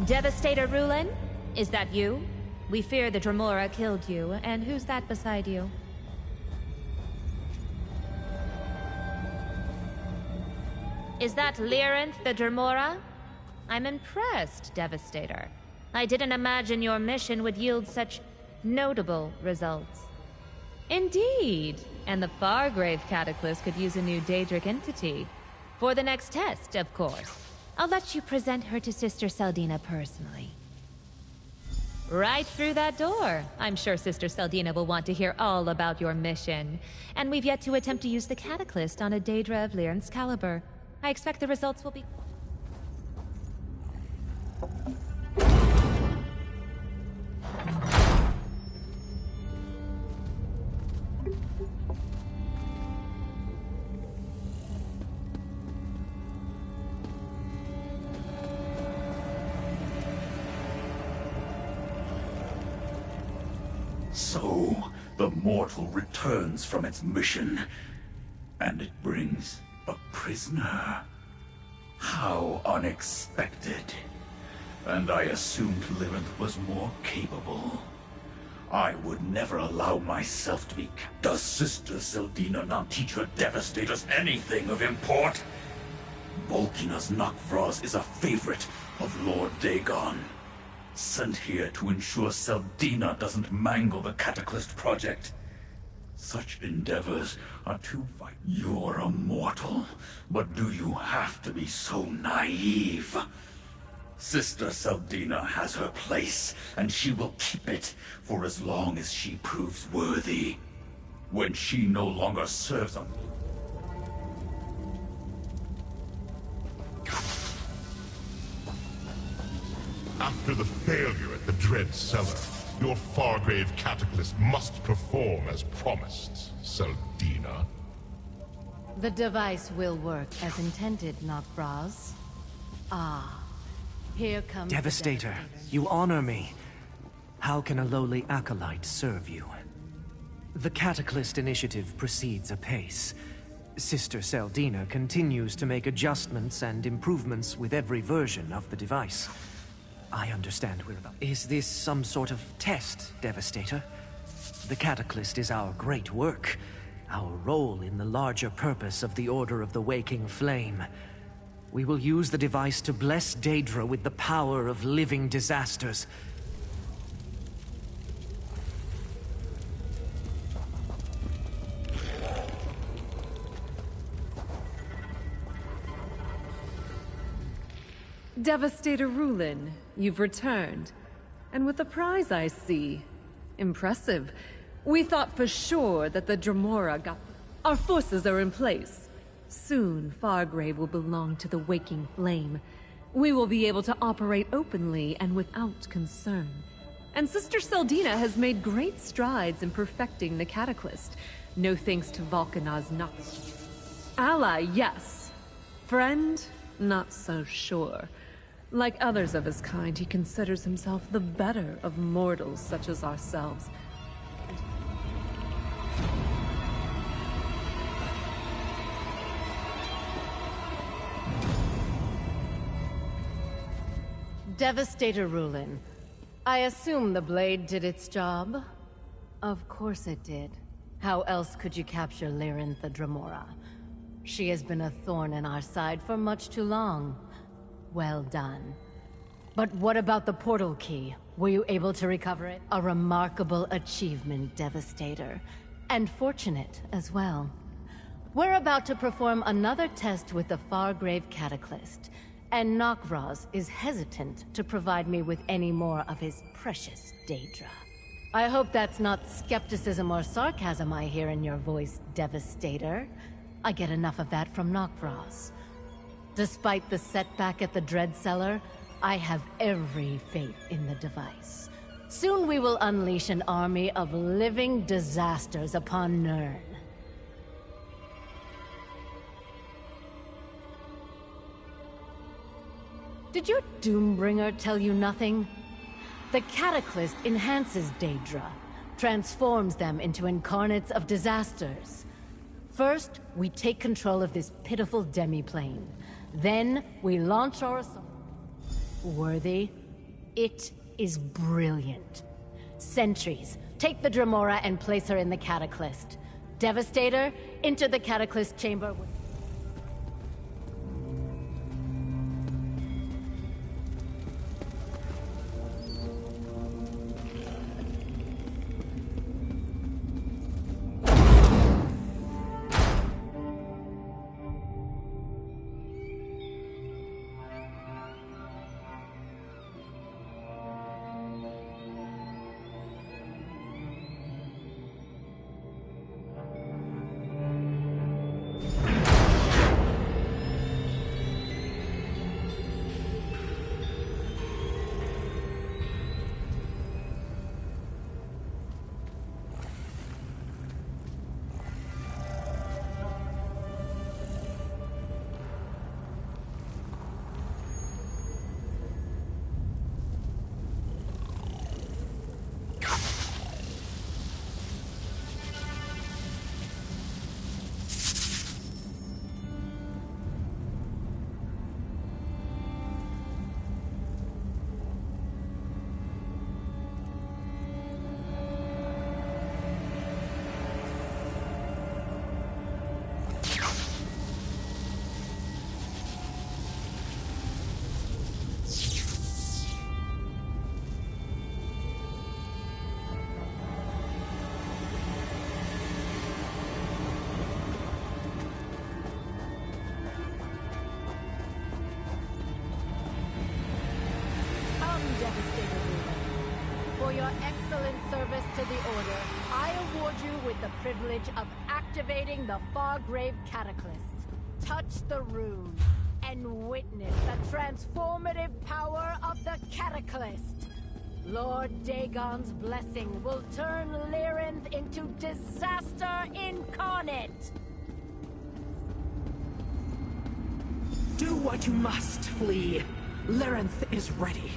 Devastator Rulin? Is that you? We fear the Dremora killed you, and who's that beside you? Is that Lyrinth the Dremora? I'm impressed, Devastator. I didn't imagine your mission would yield such notable results. Indeed, and the Fargrave Cataclysm could use a new Daedric entity. For the next test, of course. I'll let you present her to Sister Seldina personally. Right through that door. I'm sure Sister Seldina will want to hear all about your mission. And we've yet to attempt to use the Cataclysm on a Daedra of Lyrinth's caliber. I expect the results will be... So, the mortal returns from its mission, and it brings a prisoner. How unexpected. And I assumed Lyrinth was more capable. I would never allow myself to be... Does Sister Seldina not teach her Devastators anything of import? Volkina's Nakvraz is a favorite of Lord Dagon. Sent here to ensure Seldina doesn't mangle the Cataclysm project. Such endeavors are too vital. You're a mortal, but do you have to be so naive? Sister Seldina has her place, and she will keep it for as long as she proves worthy. When she no longer serves on... After the failure at the Dread Cellar, your Fargrave Cataclysm must perform as promised, Seldina. The device will work as intended, Nakvraz. Ah, here comes Devastator, you honor me. How can a lowly acolyte serve you? The Cataclysm initiative proceeds apace. Sister Seldina continues to make adjustments and improvements with every version of the device. I understand we're about... Is this some sort of test, Devastator? The Cataclysm is our great work, our role in the larger purpose of the Order of the Waking Flame. We will use the device to bless Daedra with the power of living disasters. Devastator Rulin, you've returned. And with a prize, I see. Impressive. We thought for sure that the Dremora got... Our forces are in place. Soon, Fargrave will belong to the Waking Flame. We will be able to operate openly and without concern. And Sister Seldina has made great strides in perfecting the Cataclysm. No thanks to Volkina's Ally, yes. Friend, not so sure. Like others of his kind, he considers himself the better of mortals such as ourselves. Devastator Rulin, I assume the blade did its job? Of course it did. How else could you capture Lyrinth the Dremora? She has been a thorn in our side for much too long. Well done. But what about the portal key? Were you able to recover it? A remarkable achievement, Devastator. And fortunate as well. We're about to perform another test with the Fargrave Cataclysm, and Nakvraz is hesitant to provide me with any more of his precious Daedra. I hope that's not skepticism or sarcasm I hear in your voice, Devastator. I get enough of that from Nakvraz. Despite the setback at the Dread Cellar, I have every faith in the device. Soon we will unleash an army of living disasters upon Nirn. Did your Doombringer tell you nothing? The Cataclysm enhances Daedra, transforms them into incarnates of disasters. First, we take control of this pitiful demiplane. Then, we launch our assault. Worthy, It is brilliant. Sentries, take the Dremora and place her in the Cataclysm. Devastator, enter the Cataclysm chamber with... Devastator Ruler. For your excellent service to the Order, I award you with the privilege of activating the Fargrave Cataclysm. Touch the rune and witness the transformative power of the Cataclysm. Lord Dagon's blessing will turn Lyrinth into disaster incarnate. Do what you must, flee. Lyrinth is ready.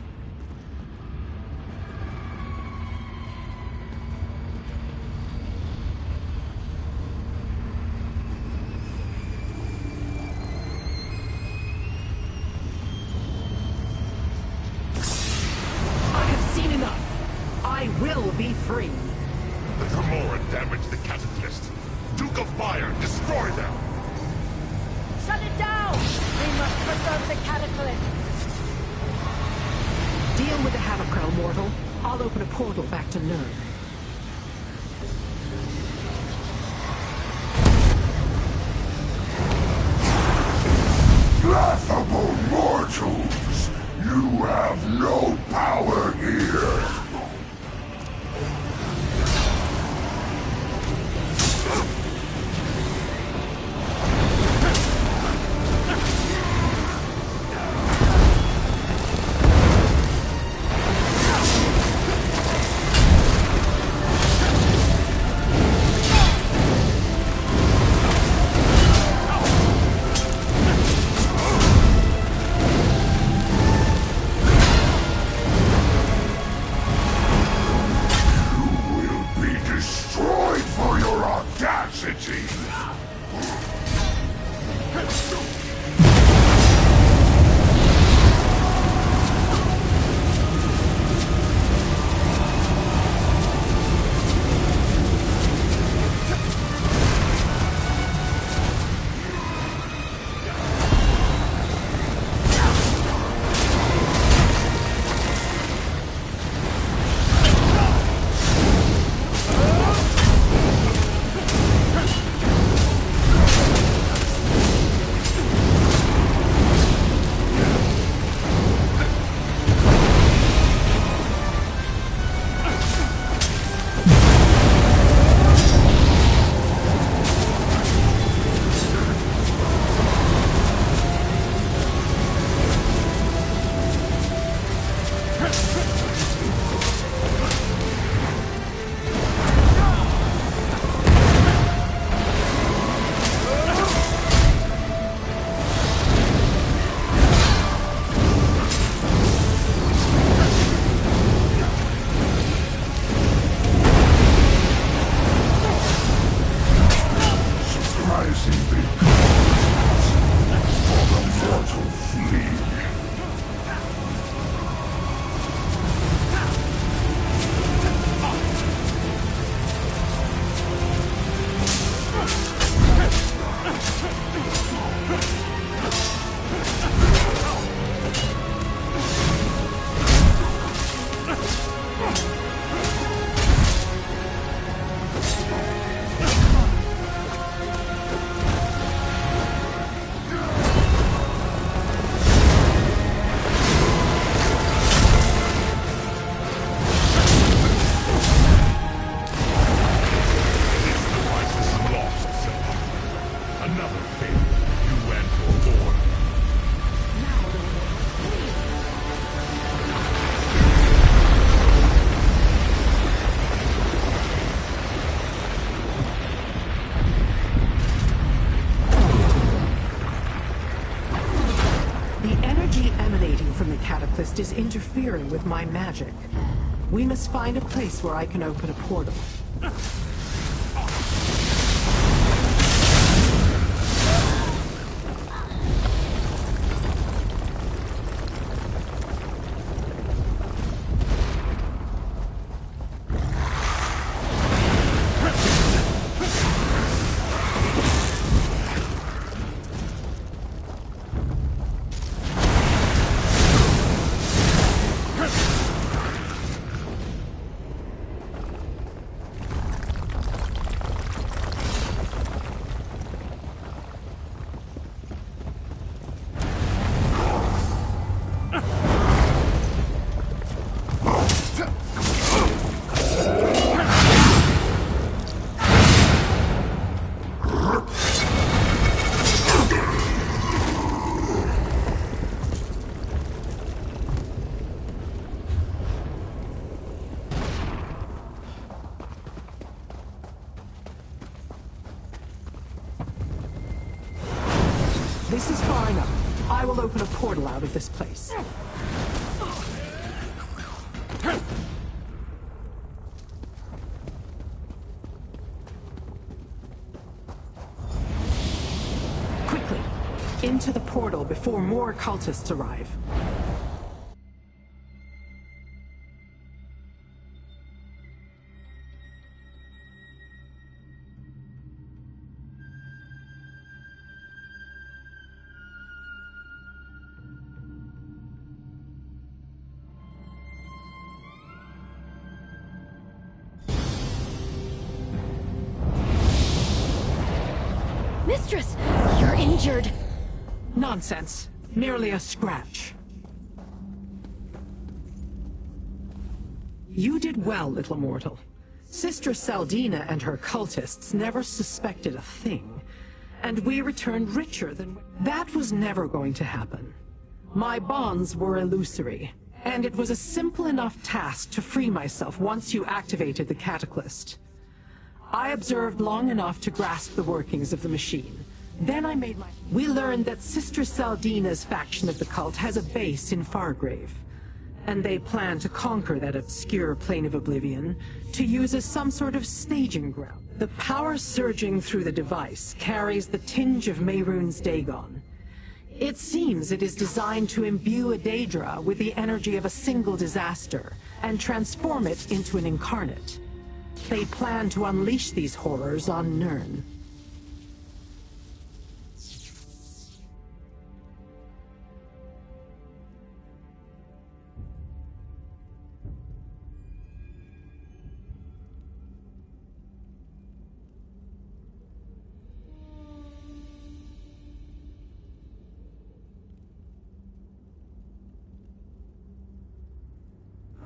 I will be free. The Dremora damaged the Cataclysm. Duke of Fire, destroy them! Shut it down! We must preserve the Cataclysm. Deal with the Havocrel, mortal. I'll open a portal back to Nurn. Laughable mortals! You have no power here! Is interfering with my magic. We must find a place where I can open a portal. This is far enough. I will open a portal out of this place. Quickly, into the portal before more cultists arrive. Mistress, you're injured. Nonsense. Merely a scratch. You did well, little mortal. Sister Saldina and her cultists never suspected a thing, and we returned richer than... That was never going to happen. My bonds were illusory, and it was a simple enough task to free myself once you activated the Cataclysm. I observed long enough to grasp the workings of the machine. Then I made my... We learned that Sister Saldina's faction of the cult has a base in Fargrave, and they plan to conquer that obscure plane of oblivion to use as some sort of staging ground. The power surging through the device carries the tinge of Mehrunes Dagon. It seems it is designed to imbue a Daedra with the energy of a single disaster and transform it into an incarnate. They plan to unleash these horrors on Nirn.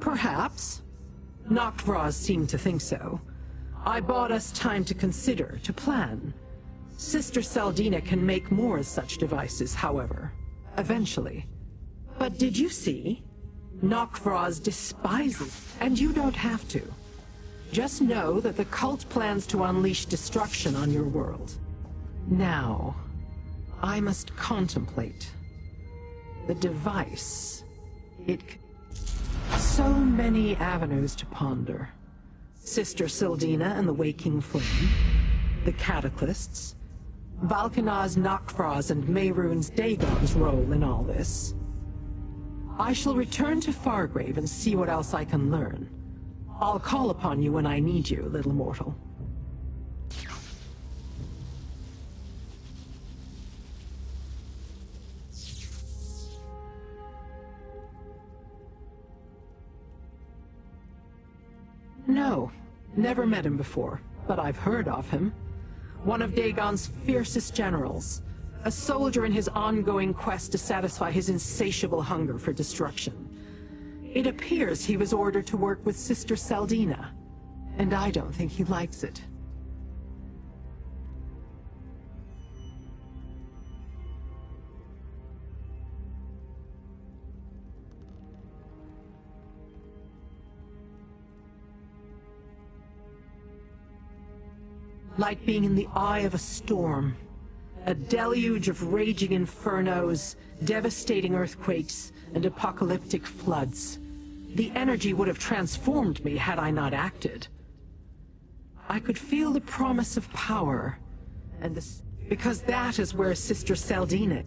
Perhaps. Noctvraz seemed to think so. I bought us time to consider, to plan. Sister Saldina can make more such devices, however. Eventually. But did you see? Noctvraz despises, and you don't have to. Just know that the cult plans to unleash destruction on your world. Now, I must contemplate. The device. So many avenues to ponder. Sister Sildina and the Waking Flame, the Cataclysts, Valkanaz, Noctvraz, and Mehrunes Dagon's role in all this. I shall return to Fargrave and see what else I can learn. I'll call upon you when I need you, little mortal. No, never met him before. but I've heard of him. One of Dagon's fiercest generals. A soldier in his ongoing quest to satisfy his insatiable hunger for destruction. It appears he was ordered to work with Sister Saldina, and I don't think he likes it. Like being in the eye of a storm. A deluge of raging infernos, devastating earthquakes, and apocalyptic floods. The energy would have transformed me had I not acted. I could feel the promise of power, and because that is where Sister Saldina